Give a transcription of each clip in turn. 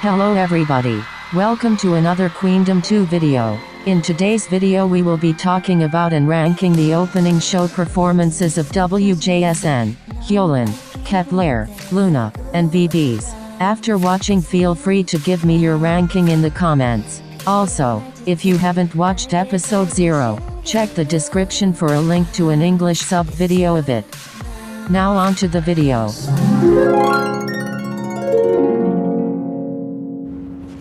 Hello everybody. Welcome to another Queendom 2 video. In today's video we will be talking about and ranking the opening show performances of Wjsn, Hyolyn, Kpop, Loona, and Viviz. After watching, feel free to give me your ranking in the comments. Also, if you haven't watched episode 0, check the description for a link to an English sub video of it. Now on to the video.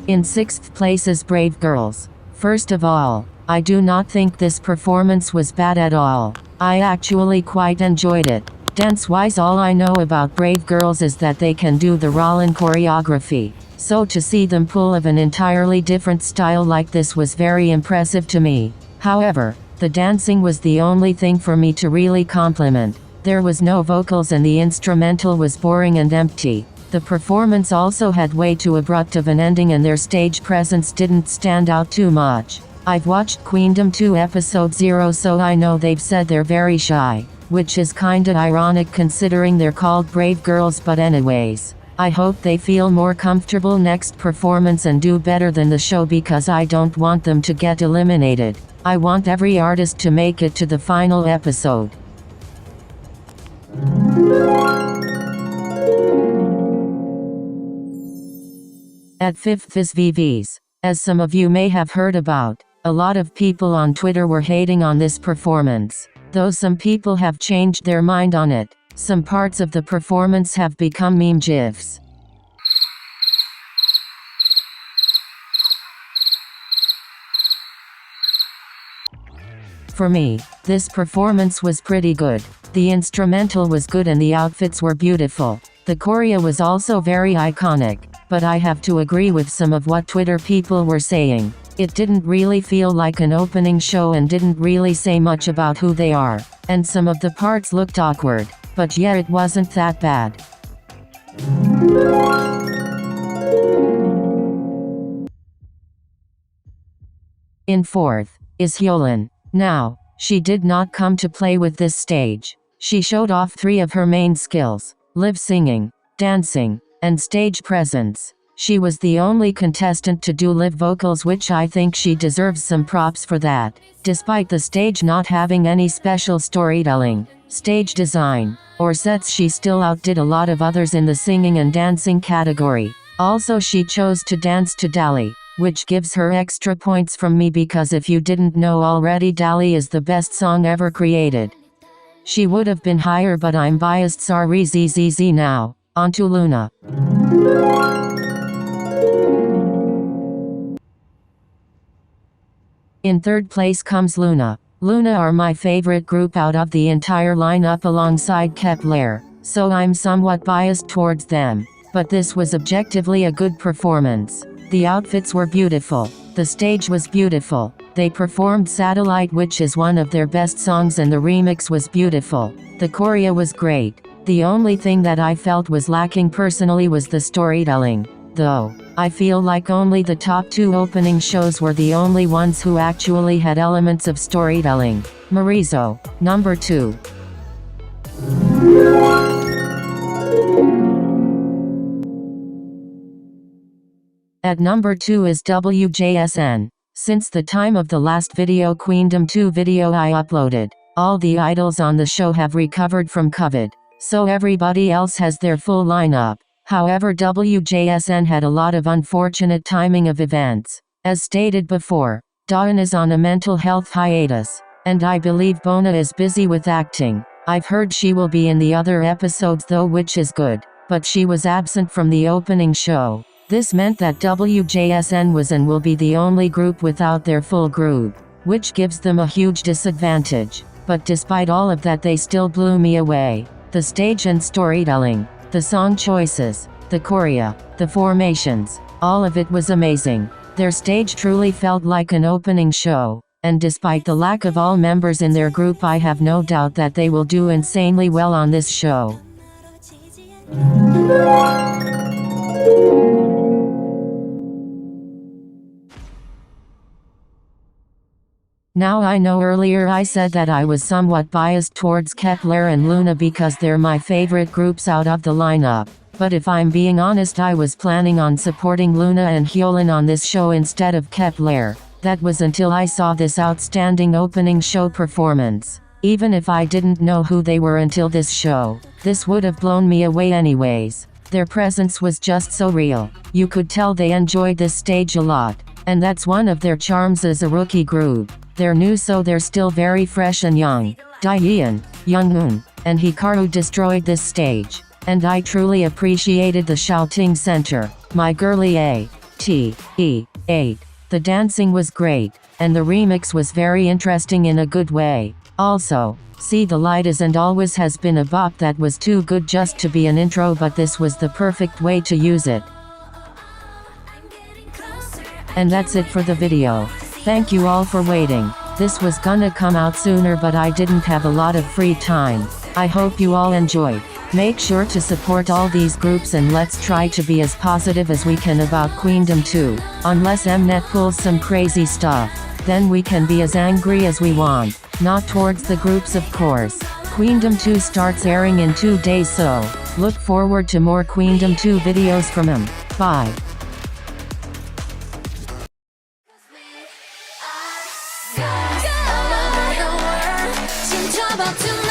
In 6th place is Brave Girls. First of all, I do not think this performance was bad at all. I actually quite enjoyed it. Dance-wise, all I know about Brave Girls is that they can do the Rollin choreography. So to see them pull of an entirely different style like this was very impressive to me. However, the dancing was the only thing for me to really compliment. There was no vocals and the instrumental was boring and empty. The performance also had way too abrupt of an ending and their stage presence didn't stand out too much. I've watched Queendom 2 episode 0, so I know they've said they're very shy, which is kinda ironic considering they're called Brave Girls, but anyways. I hope they feel more comfortable next performance and do better than the show, because I don't want them to get eliminated. I want every artist to make it to the final episode. At 5th is Viviz. As some of you may have heard about, a lot of people on Twitter were hating on this performance. Though some people have changed their mind on it, some parts of the performance have become meme gifs. For me, this performance was pretty good. The instrumental was good and the outfits were beautiful. The choreo was also very iconic, but I have to agree with some of what Twitter people were saying. It didn't really feel like an opening show and didn't really say much about who they are, and some of the parts looked awkward, but yeah, it wasn't that bad. In 4th is Hyolyn. Now, she did not come to play with this stage. She showed off 3 of her main skills: lip singing, dancing, and stage presence. She was the only contestant to do lip vocals, which I think she deserves some props for that. Despite the stage not having any special storytelling, stage design, or sets, she still outdid a lot of others in the singing and dancing category. Also, she chose to dance to Dali, which gives her extra points from me, because if you didn't know already, Dali is the best song ever created. She would have been higher, but I'm biased, sorry zzz. Now, onto Loona. In 3rd place comes Loona. Loona are my favorite group out of the entire lineup alongside Kpop, so I'm somewhat biased towards them. But this was objectively a good performance. The outfits were beautiful. The stage was beautiful. They performed Satellite, which is one of their best songs, and the remix was beautiful. The choreo was great. The only thing that I felt was lacking personally was the storytelling. Though, I feel like only the top 2 opening shows were the only ones who actually had elements of storytelling. Marizo, number 2. At number 2 is Wjsn. Since the time of the last video, Queendom 2 video I uploaded, all the idols on the show have recovered from COVID, so everybody else has their full lineup. However, Wjsn had a lot of unfortunate timing of events. As stated before, Taeyeon is on a mental health hiatus, and I believe Bona is busy with acting. I've heard she will be in the other episodes though, which is good, but she was absent from the opening show. This meant that Wjsn was and will be the only group without their full group, which gives them a huge disadvantage. But despite all of that, they still blew me away. The stage and storytelling, the song choices, the choreo, the formations, all of it was amazing. Their stage truly felt like an opening show, and despite the lack of all members in their group, I have no doubt that they will do insanely well on this show. Now, I know earlier I said that I was somewhat biased towards Kpop and Loona because they're my favorite groups out of the lineup. But if I'm being honest, I was planning on supporting Loona and Hyolyn on this show instead of Kpop. That was until I saw this outstanding opening show performance. Even if I didn't know who they were until this show, this would have blown me away anyways. Their presence was just so real. You could tell they enjoyed this stage a lot. And that's one of their charms as a rookie group. They're new, so they're still very fresh and young. Taeyeon, Younghoon, and Hikaru destroyed this stage. And I truly appreciated the shouting center. My girly ATE8. The dancing was great, and the remix was very interesting in a good way. Also, See the Light Is and Always has been a bop that was too good just to be an intro, but this was the perfect way to use it. And that's it for the video. Thank you all for waiting. This was gonna come out sooner, but I didn't have a lot of free time. I hope you all enjoyed. Make sure to support all these groups and let's try to be as positive as we can about Queendom 2. Unless mnet pulls some crazy stuff, then we can be as angry as we want. Not towards the groups, of course. Queendom 2 starts airing in 2 days, so look forward to more Queendom 2 videos from him. Bye. All over the world, 진짜 about to